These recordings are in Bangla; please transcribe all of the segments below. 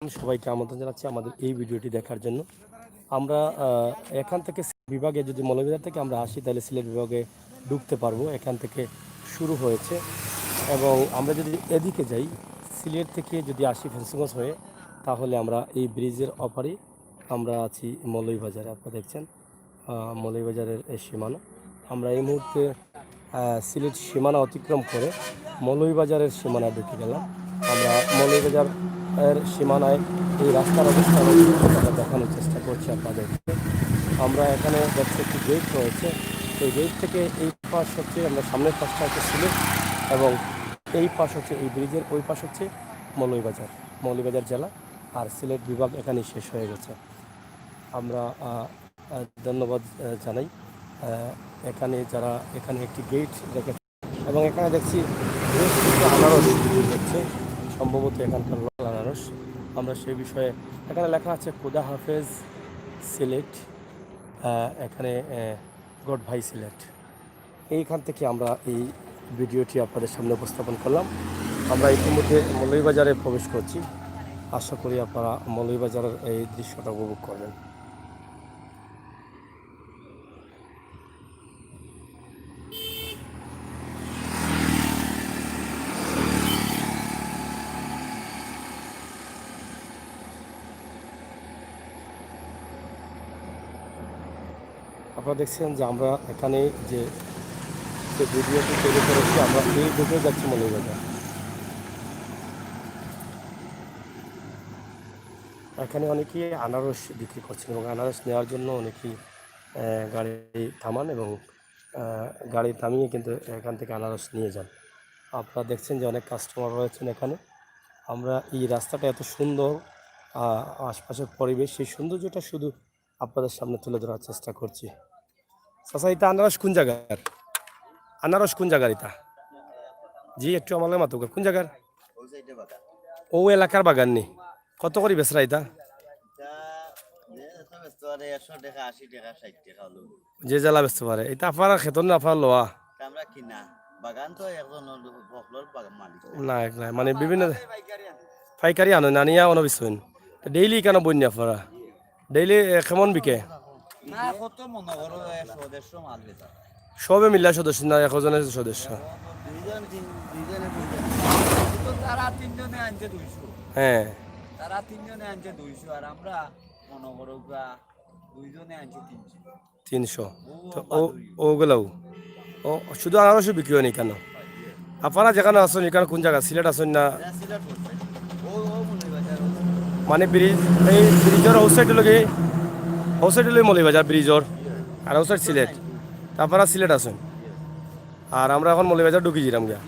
সবাইকে আমন্ত্রণ জানাচ্ছি আমাদের এই ভিডিওটি দেখার জন্য। আমরা এখান থেকে বিভাগে যদি মৌলভীবাজার থেকে আমরা আসি তাহলে সিলেট বিভাগে ঢুকতে পারবো। এখান থেকে শুরু হয়েছে এবং আমরা যদি এদিকে যাই সিলেট থেকে যদি আসি ফেন্সিগঞ্জ হয়ে তাহলে আমরা এই ব্রিজের অপারে আমরা আছি মৌলভীবাজারে। আপনারা দেখছেন মৌলভীবাজারের এই সীমানা। আমরা এই মুহূর্তে সিলেট সীমানা অতিক্রম করে মৌলভীবাজারের সীমানায় ঢুকে গেলাম। আমরা মৌলভীবাজার সীমানায় এই রাস্তার অবস্থা দেখানোর চেষ্টা করছি আপনাদেরকে। আমরা এখানে দেখছি একটি গেট রয়েছে, এই গেট থেকে এই পাশ হচ্ছে আমরা সামনের পাশটা হচ্ছে সিলেট এবং এই পাশ হচ্ছে এই ব্রিজের ওই পাশ হচ্ছে মৌলভীবাজার জেলা আর সিলেট বিভাগ এখানেই শেষ হয়ে গেছে। আমরা ধন্যবাদ জানাই এখানে যারা এখানে একটি গেট রেখেছে এবং এখানে দেখছি আনারস দেখছে, সম্ভবত এখানকার লোকাল আনারস। আমরা সেই বিষয়ে এখানে লেখা আছে খুদা হাফেজ সিলেট, এখানে গড ভাই সিলেট। এইখান থেকে আমরা এই ভিডিওটি আপনাদের সামনে উপস্থাপন করলাম। আমরা ইতিমধ্যে মৌলভীবাজারে প্রবেশ করছি, আশা করি আপনারা মৌলভীবাজারের এই দৃশ্যটা উপভোগ করবেন। আপনারা দেখছেন যে আমরা এখানে যে ভিডিওটি তৈরি করেছি আমরা এই দিকে যাচ্ছি মৌলভীবাজার। এখানে অনেকেই আনারস বিক্রি করছেন এবং আনারস নেওয়ার জন্য অনেকেই গাড়ি থামান এবং গাড়ি থামিয়ে কিন্তু এখান থেকে আনারস নিয়ে যান। আপনারা দেখছেন যে অনেক কাস্টমার রয়েছেন এখানে। আমরা এই রাস্তাটা এত সুন্দর, আশপাশের পরিবেশ, সেই সৌন্দর্যটা শুধু আপনাদের সামনে তুলে ধরার চেষ্টা করছি। চাচা, এটা আনারস কোন জায়গার? আনারস কোন জায়গার এটা? জি একটু আমার মাতো কোন জায়গার? ও এলাকার বাগান নি? কত করে বেচরা এটা? যে জেলা বেচতে পারে এটা আপনারা খেতন না আপনার লোয়া? না মানে বিভিন্ন পাইকারি আনো না নিয়ে অন বিচুন ডেইলি কেন বন্যা আপনারা ডেইলি কেমন বিকে? সবে মিল্লা সদস্য না একজনের সদস্য? হ্যাঁ, তারা 3 জনে আনছে 200 আর আমরা মনে করো 2 জনে আনছে 300। তো ওগুলাও ও শুধু আনারসই বিক্রি হয়নি কেন? আপনারা যেখানে আসেন এখানে কোন জায়গা? সিলেট আসেন না? মানে ব্রিজ, এই ব্রিজের হাউস সাইড লগে মৌলভীবাজার ব্রিজর আর হাউস সাইড সিলেট। আপনারা সিলেট আসেন আর আমরা এখন মৌলভীবাজার ঢুকি যেলাম গিয়া।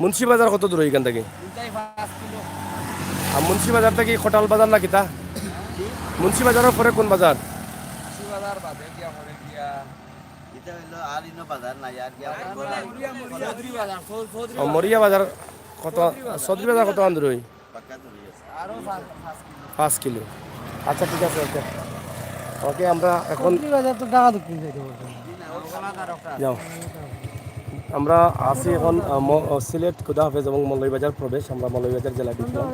মুন্সিবাজার কত দূর এখান থেকে? আর মুন্সিবাজার থেকে খটাল বাজার না কিতা? মুন্সিবাজারের পরে কোন বাজার? মরিয়া বাজার কত? চৌধুরী বাজার কত দূর? 5 কিলো। আচ্ছা ঠিক আছে, ওকে ওকে। আমরা এখন যাও, আমরা আছি এখন সিলেট খুদা হাফেজ এবং মৌলভীবাজার প্রবেশ। আমরা মৌলভীবাজার জেলায় ঢুকলাম।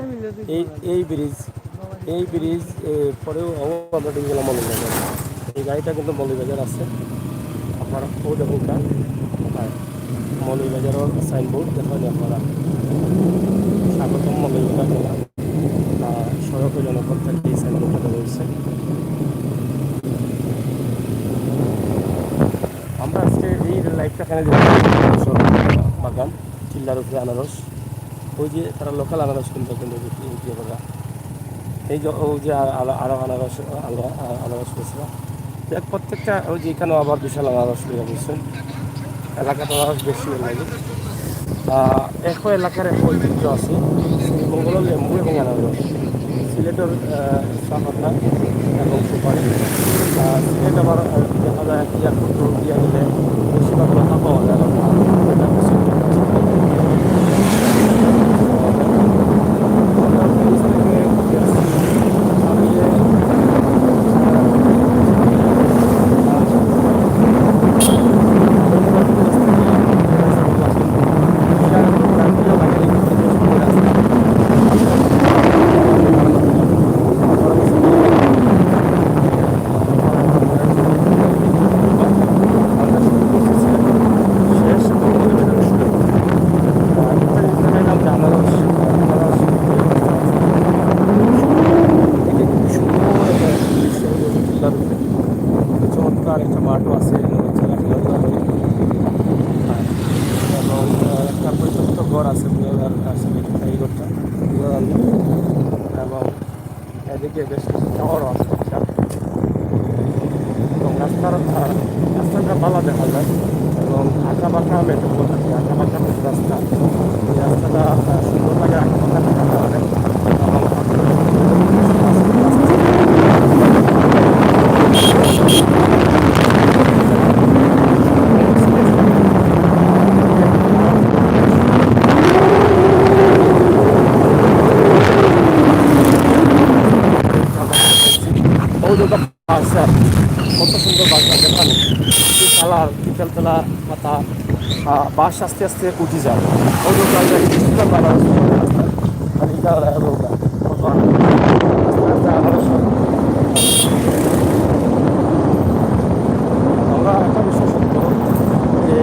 এই ব্রিজ পরেও আমরা ঢুকে গেলাম মৌলভীবাজার। এই গাড়িটা কিন্তু মৌলভীবাজার আছে, আপনারা ও দেখুন মৌলভীবাজারের সাইনবোর্ড দেখেন আপনারা। স্বাগতম মৌলভীবাজার জেলা সড়ক জনপদ থেকে এই সাইনবোর্ডটা রয়েছে। আমরা আজকে এই লাইফটা এখানে বাগান চিল্লার উপরে আনারস, ওই যে তারা লোকাল আনারস কিনতে বিক্রি করা, এই যে ও যে আরো আনারস আনারস পেয়েছিলাম প্রত্যেকটা। ওই যে এখানেও আবার বিশাল আনারস পেয়ে গেছেন। এলাকাতে আনারস বেশি লাগে। একো এলাকার এক ঐতিহ্য আছে, মঙ্গল লেম্বু এবং আনারস। সিলেটের চাপাতা এবং সুপারি। সিলেট আবার দেখা যায় দিয়া নিলে বেশিরভাগ কথা পাওয়া যায়। এদিকে বেশ কিছু টাওয়ারও আছে এবং রাস্তাটা ভালো দেখা যায় এবং আঁকা বাঁকা মেট্রোপল আছে, আঁকা বাঁকা রাস্তা। এই রাস্তাটা সুন্দর লাগে আঁকা বাঁকা থাকার কারণে বাসা কত সুন্দর বাসা দেখানো কি কালার কি তেলতেলা পাতা বাস আস্তে আস্তে উঠে যায় ওই আমরা একটা বিষয় সত্য যে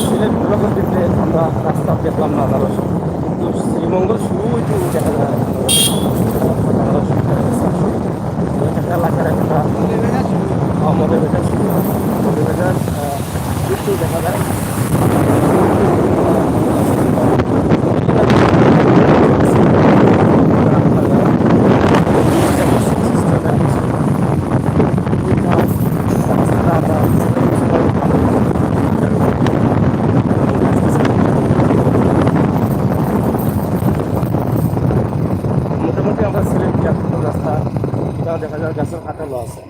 সিলেট বিভাগের দিকে আমরা রাস্তা দেখলাম না আনারস, কিন্তু শ্রীমঙ্গল শুরু হইতে দেখা যায় এলাকার একটা মদের বেটার শুরু মদের বেটার মৃত্যু দেখা যায়। মোটামুটি আমরা সিলেট রাস্তা দেখা যায় গাছের কাটালো আছে।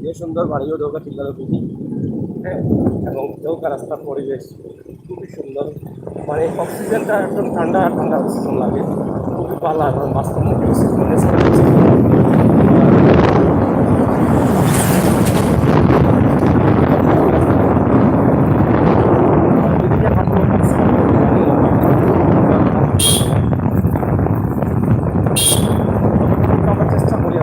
যে সুন্দর বাড়িও দৌকা চিল্লালো খুবই, হ্যাঁ, এবং দৌকা রাস্তার পরিবেশ খুবই সুন্দর, মানে অক্সিজেনটা একদম ঠান্ডা ঠান্ডা অক্সিজেন লাগে, খুবই ভালো এবং বাস্তব চেষ্টা করি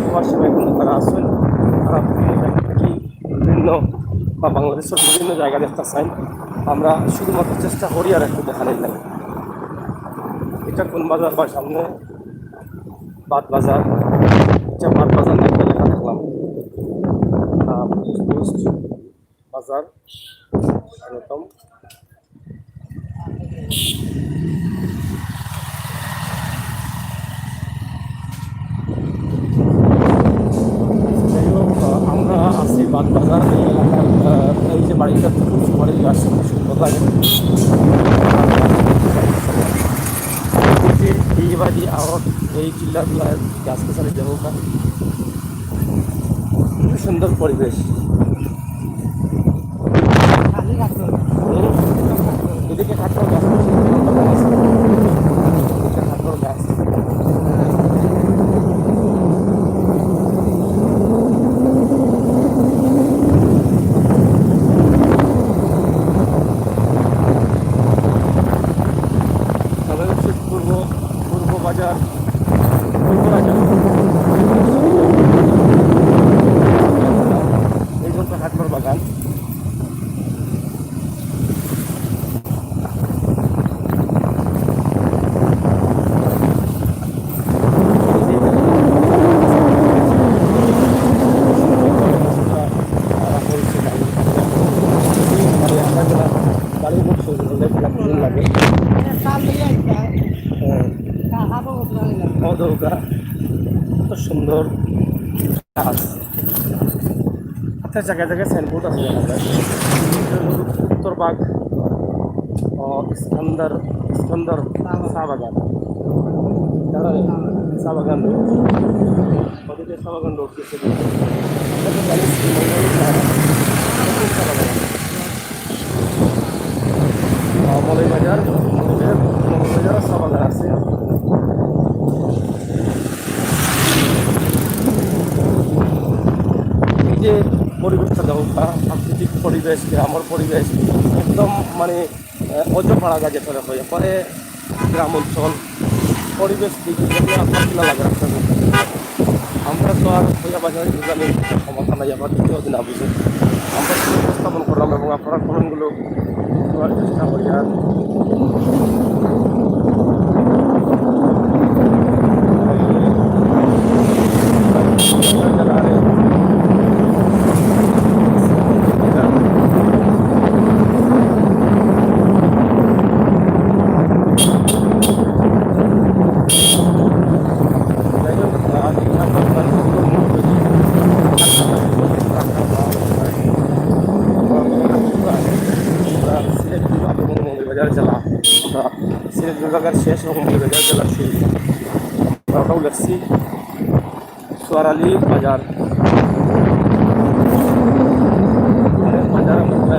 প্রবাসী ভাই বোন তারা আছেন, তারা বিভিন্ন জায়গা থেকে বিভিন্ন বা বাংলাদেশের বিভিন্ন জায়গা দেখতে চাই, আমরা শুধুমাত্র চেষ্টা করি আর একটু দেখানোর লাগে। এটা কোন বাজার বা সামনে বাদ বাজার, এটা বাদ বাজার একটা লেখা দেখলাম, পোস্ট বাজার এরকম। আমরা আছি বাদ বাজার এই এলাকার, এই যে বাড়িটা খুব বাড়ি আসছে খুব সুন্দর লাগে। এই বাড়ি আর এই চিল্লাগুলার গাছ গাছালি দেবো, খুবই সুন্দর পরিবেশ। এদিকে কাঠর গাছ, কাঠর গাছ পূর্ব বাজার, এই জন্য কাঠর বাগান। গাড়ি খুব সুন্দর লাগে, অদৌকা কত সুন্দর গাছ। একটা জায়গায় জায়গায় সাইনবোর্ড আছে দেখা যায়, উত্তরবাগ ইস্কন্দর চা বাগান। চা বাগান রোড, ওদিকে চা বাগান রোড গেছে। এটা তো জানি শ্রীমঙ্গল চা বাগান মৌলভীবাজার মৌলভীবাজার চা বাগান আছে। এই যে পরিবেশটা দেখো, প্রাকৃতিক পরিবেশ, গ্রামের পরিবেশ, একদম মানে অজপাড়া গাছে ফেলে হয়ে পরে গ্রাম অঞ্চল পরিবেশ দিকে আপনার লাগে রাস্তার মধ্যে। আমরা তো আর হইয়া বাজারে জানি ক্ষমতা নাই, আবার দ্বিতীয় দিন আবিষে আমরা উপস্থাপন করলাম এবং আপনারা কমেন্টগুলো করার চেষ্টা করি। আর সিলেট বিভাগ এবং মৌলভীবাজার জেলা, আমরা সিলেট বিভাগের শেষ এবং মৌলভীবাজার জেলার শুরু। আমরাও দেখছি সোয়ারালি বাজার, বাজারের মধ্যে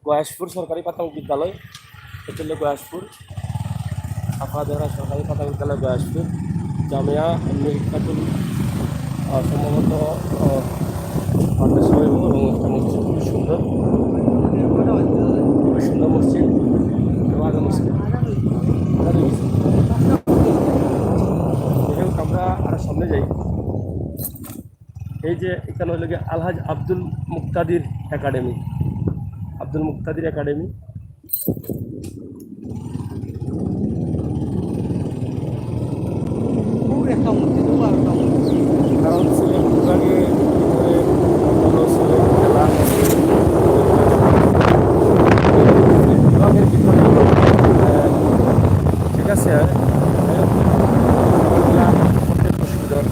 গয়াসপুর সরকারি প্রাথমিক বিদ্যালয়, এটা হলো গয়াসপুর আফাদেরা সরকারি প্রাথমিক বিদ্যালয় গয়াসপুর। জামিয়া মিরকাতুল সম্ভবত মাদ্রাসা এবং একটা মসজিদ, খুবই সুন্দর, খুবই সুন্দর মসজিদ। আমরা আরো সামনে যাই। এই যে এখানে হলো গিয়ে আলহাজ আব্দুল মুক্তাদির একাডেমি, আব্দুল মুক্তাদির একাডেমি। কারণ সিলেট বিভাগে সিলেট জেলা বিভাগের ভিতরে ঠিক আছে সুন্দর।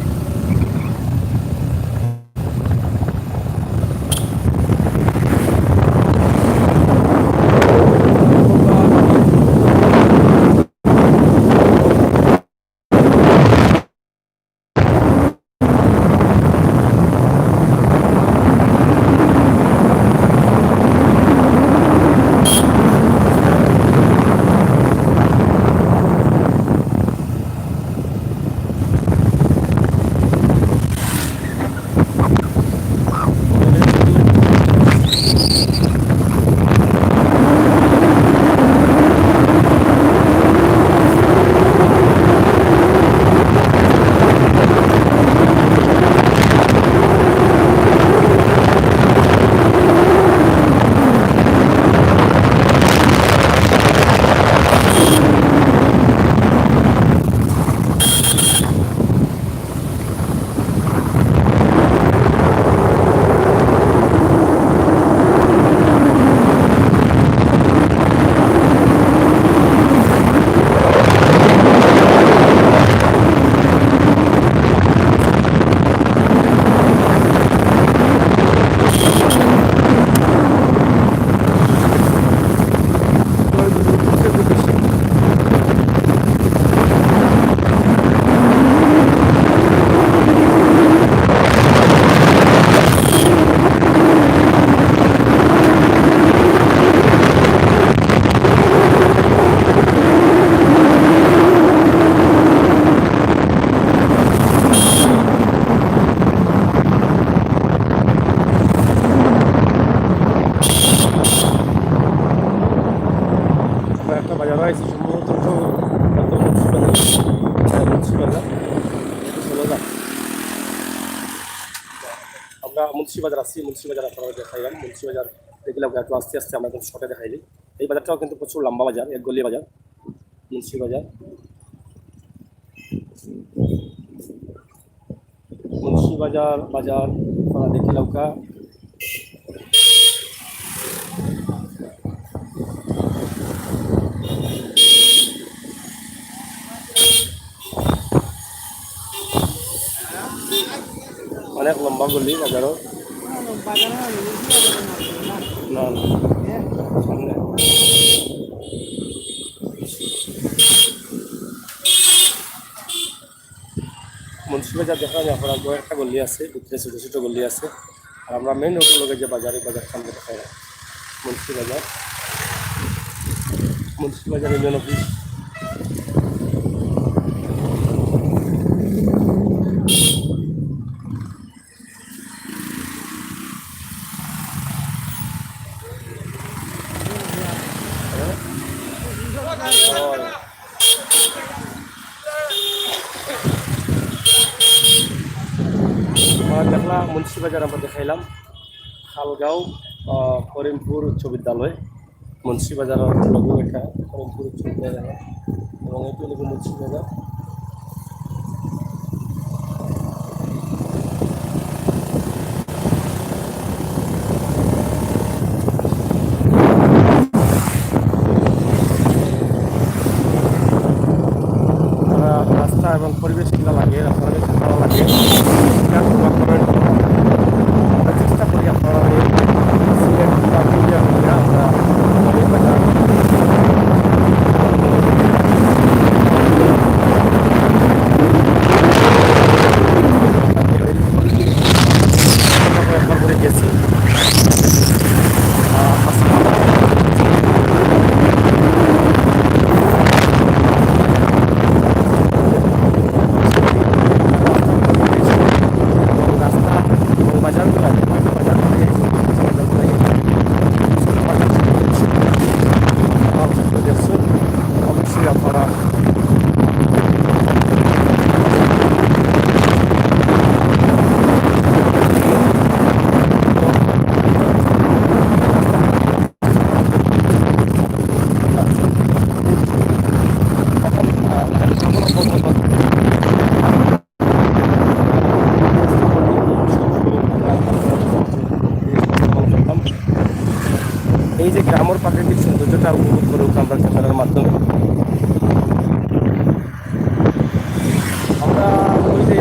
আমরা মুন্সিবাজার আসছি, মুন্সিবাজার আপনারা দেখাইলাম। মুন্সিবাজার দেখলাম একটু আস্তে আস্তে আমরা কিন্তু শর্টে দেখাইলি। এই বাজারটাও কিন্তু প্রচুর লম্বা বাজার, এক গলি বাজার মুন্সিবাজার। মুন্সিবাজার বাজার আপনারা দেখিলাম কা অনেক লম্বা গলি বাজারও। না না সামনে মুন্সিবাজার দেখা যায় আপনার একটা গলি আছে, ভিতরে ছোটো ছোটো গলি আছে। আর আমরা মেন রোডের লগে যে বাজার, এই বাজার সামনে দেখা যায় মুন্সিবাজার। Munshibazar union office. আমরা দেখলাম মুন্সিবাজার, আমরা দেখাইলাম খালগাঁও করিমপুর উচ্চ বিদ্যালয়। মুন্সিবাজারের লঘু এটা করিমপুর উচ্চ বিদ্যালয় এবং এটি হলো মুন্সিবাজার। রাস্তা এবং পরিবেশ কিনা লাগে, আপনারা কাছে ভালো লাগে আমরা চেষ্টা করি আপনারা সিলেট আমরা একবার করে গেছি। অবশ্যই আপনারা এই যে গ্রামের প্রাকৃতিক সৌন্দর্যটা উপভোগ করে আমরা ক্যামেরার মাধ্যমে। আমরা ওই যে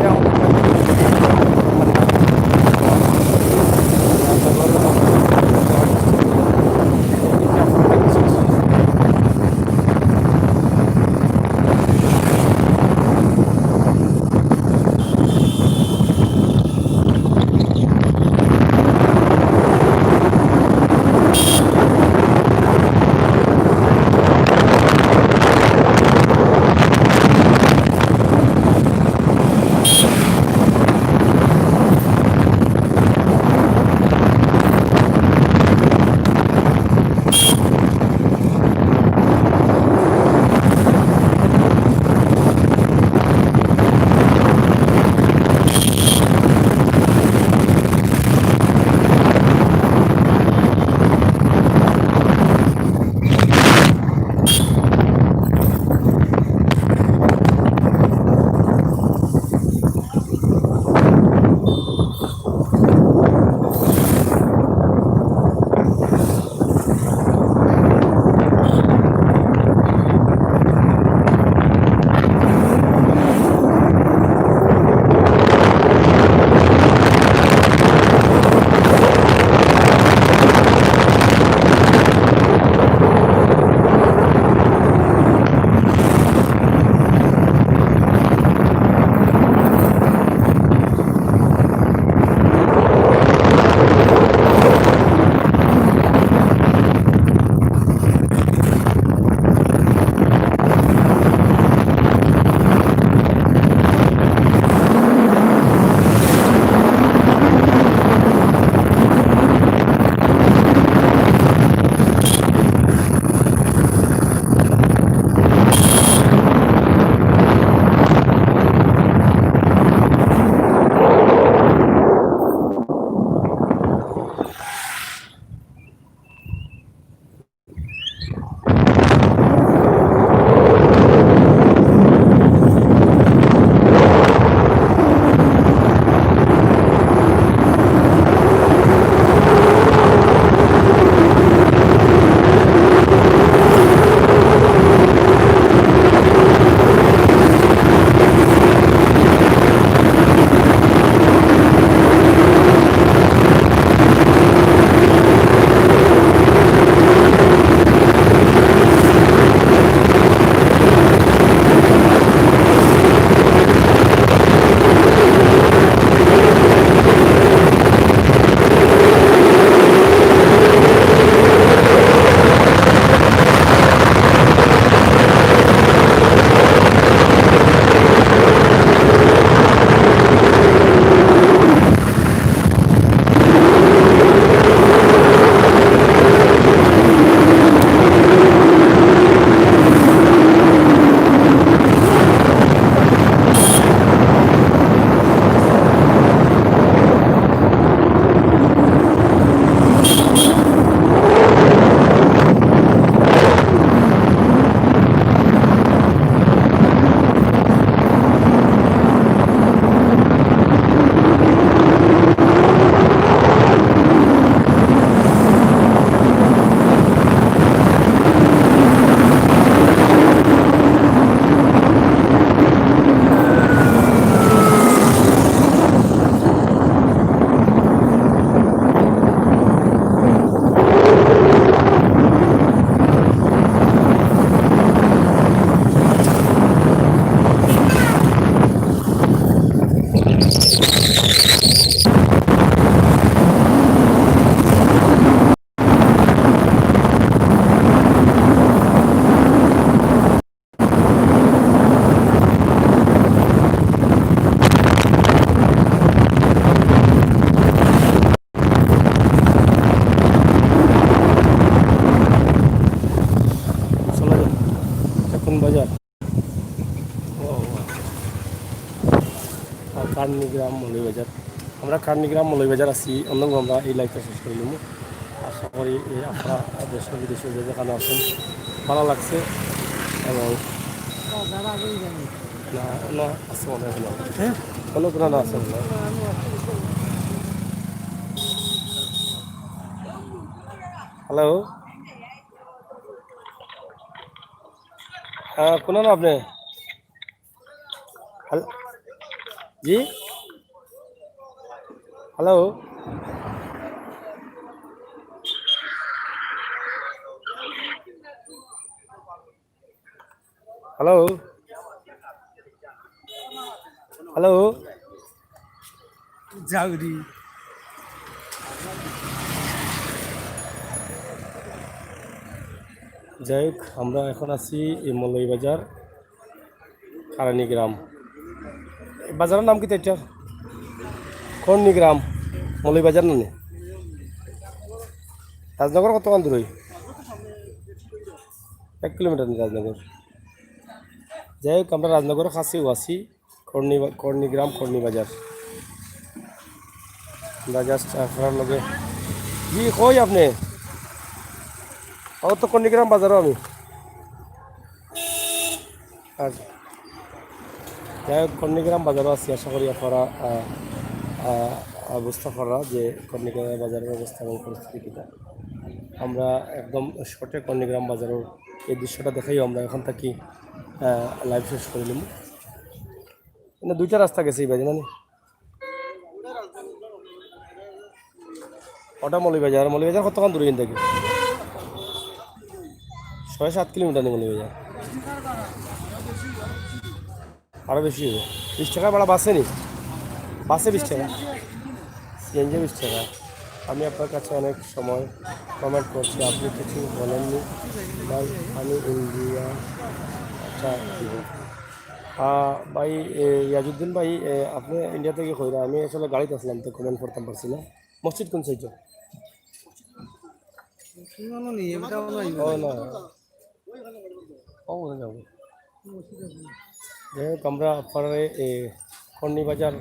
কার্নিগ্রাম মৌলভীবাজার। আমরা কার্নিগ্রাম মৌলভীবাজার আছি, অন্য আমরা এই লাইফটা শেষ করে নিব। আশা করি আপনারা দেশ বিদেশে যে যেখানে আছেন ভালো লাগছে এবং না না আছে মনে হয় হ্যাঁ কোনো কোনো না আছে মনে হয়। হ্যালো, হ্যাঁ কোনো না আপনি জি হ্যালো হ্যালো হ্যালো জাউরি যাই হোক, আমরা এখন আছি এই মৌলভীবাজার কারণীগ্রাম। বাজারের নাম কি তো এটার? কর্ণীগ্রাম মৌলভীবাজার না? রাজনগর কতক্ষণ দূর? 1 কিলোমিটার রাজনগর। যাই হোক, আমরা রাজনগরের কাছেও আছি, কর্ণীগ্রাম কর্ণীবাজার। আমরা জাস্ট আপনার লগে জি কই আপনি ও তো কর্ণীগ্রাম বাজারও আমি। আর যাই হোক, কর্ণীগ্রাম বাজারও আছি। আশা করি আপনারা বুঝতে পারা যে কর্ণীগ্রাম বাজারের অবস্থা এবং পরিস্থিতি কীটা। আমরা একদম শর্টে কর্ণীগ্রাম বাজারের এই দৃশ্যটা দেখাই আমরা এখন থাকি লাইভ শেষ করে নিব। মানে 2টা রাস্তা গেছে এই বাজে মানে ওটা মৌলভীবাজার কতক্ষণ দূরে থাকি? 6-7 কিলোমিটার নেই মৌলভীবাজার, আরও বেশি হবে। 20 টাকা ভাড়া বাসে নি? বাসে 20 টাকা, সিএনজি 20 টাকা। আমি আপনার কাছে অনেক সময় কমেন্ট করছি, আপনি কিছু বলেননি ভাই। আমি ইন্ডিয়া আচ্ছা ভাই ইয়াজুদ্দিন ভাই, আপনি ইন্ডিয়া থেকে কইরা? আমি আসলে গাড়িতে আসলাম তো কমেন্ট করতাম পারছি না। মসজিদ কোন সাইড? ও না ও যাবো। যাই হোক, আমরা আপনার কর্ণীবাজার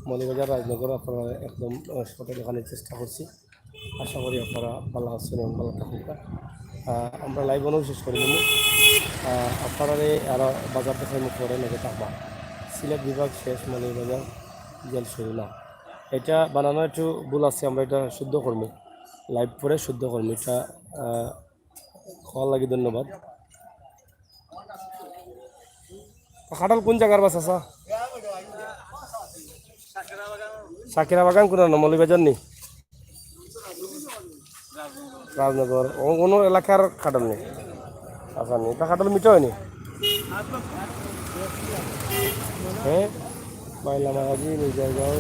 মৌলভীবাজার রাজনগর আপনারা একদম শর্টে দেখানোর চেষ্টা করছি। আশা করি আপনারা ভালো আছেন এবং ভালো থাকুন। আমরা লাইভ অনু শেষ করে নেব। আপনারা আরও বাজার দেখার মুখ করে নেবে থাকবা। সিলেট বিভাগ শেষ, মৌলভীবাজার জেল শুরু না। এটা বানানো একটু ভুল আছে, আমরা এটা শুদ্ধ করবো, লাইভ পরে শুদ্ধ করবো। এটা খাওয়ার লাগে ধন্যবাদ। খাটাল কোন জায়গার বাস আসা? সাকিরা বাগান কোন মৌলভীবাজার নি? রাজনগর কোনো এলাকার খাটাল নেই? আচ্ছা নি তা খাটাল মিটো হয়নি? হ্যাঁ মাইলা মারাজি নিজের গাঁও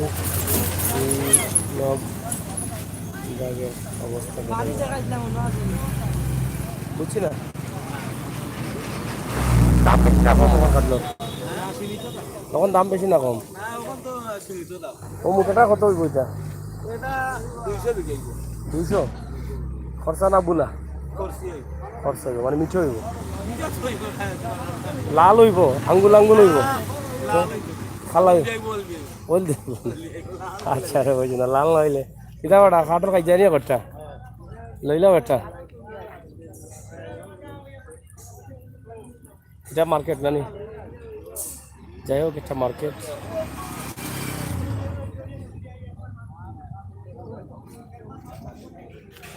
বিভাগের অবস্থা বুঝছি না। দাম বেশি না কম তোমার কাটলো? তখন দাম বেশি না কম? ও মুটাটা কত হইব এটা? 200 খরচা না বুনা? খরচা হইব মানে মিঠো হইব, লাল হইব, আঙ্গুল হইব, খালা বল দে। আচ্ছা রে বুঝি না, লাল নইলে এটা ওটা খাটোর খাই জানিয়া কটা লইলাম একটা। এটা মার্কেট নানি? যাই হোক, একটা মার্কেট।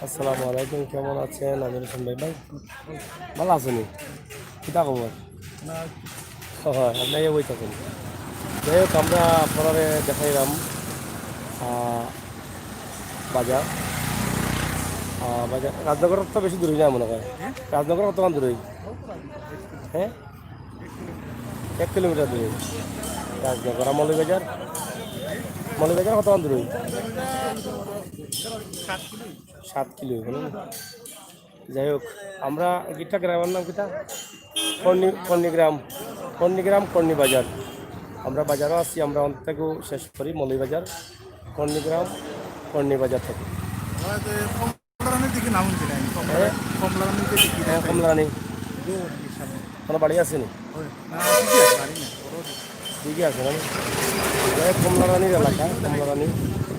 আসসালামু আলাইকুম, কেমন আছেন আমির হোসেন ভাই? ভাই ভালো আছেন? কিতা খবর? হয় আপনার বই থাকুন। যাই হোক, আমরা আপনারা দেখাইলাম বাজার। বাজার রাজনগর তো বেশি দূরই না মনে হয়। রাজনগর কতক্ষণ দূরই? হ্যাঁ 1 কিলোমিটার দূরে রাজনগর। আর মৌলভীবাজার কতক্ষণ দূরই? 7 কিলো। যাই হোক, আমরা গীতা গ্রামের নাম কিতা? কর্ণীগ্রাম কর্ণীবাজার। আমরা বাজারও আছি। আমরা অন্ত থেকেও শেষ করি মৌলভীবাজার, কর্ণীগ্রাম কর্ণীবাজার থেকে। কমলারানি কোনো বাড়ি আসেনি? ঠিকই আছে না কমলারানীর এলাকা কমলারানী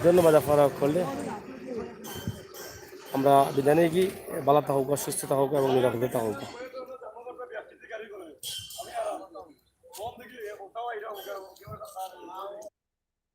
ধন্যবাদ আপনারা করলে আমরা বিধানে কি ভালো থাকুক সুস্থতা হোক এবং নিরাপদতা হোক।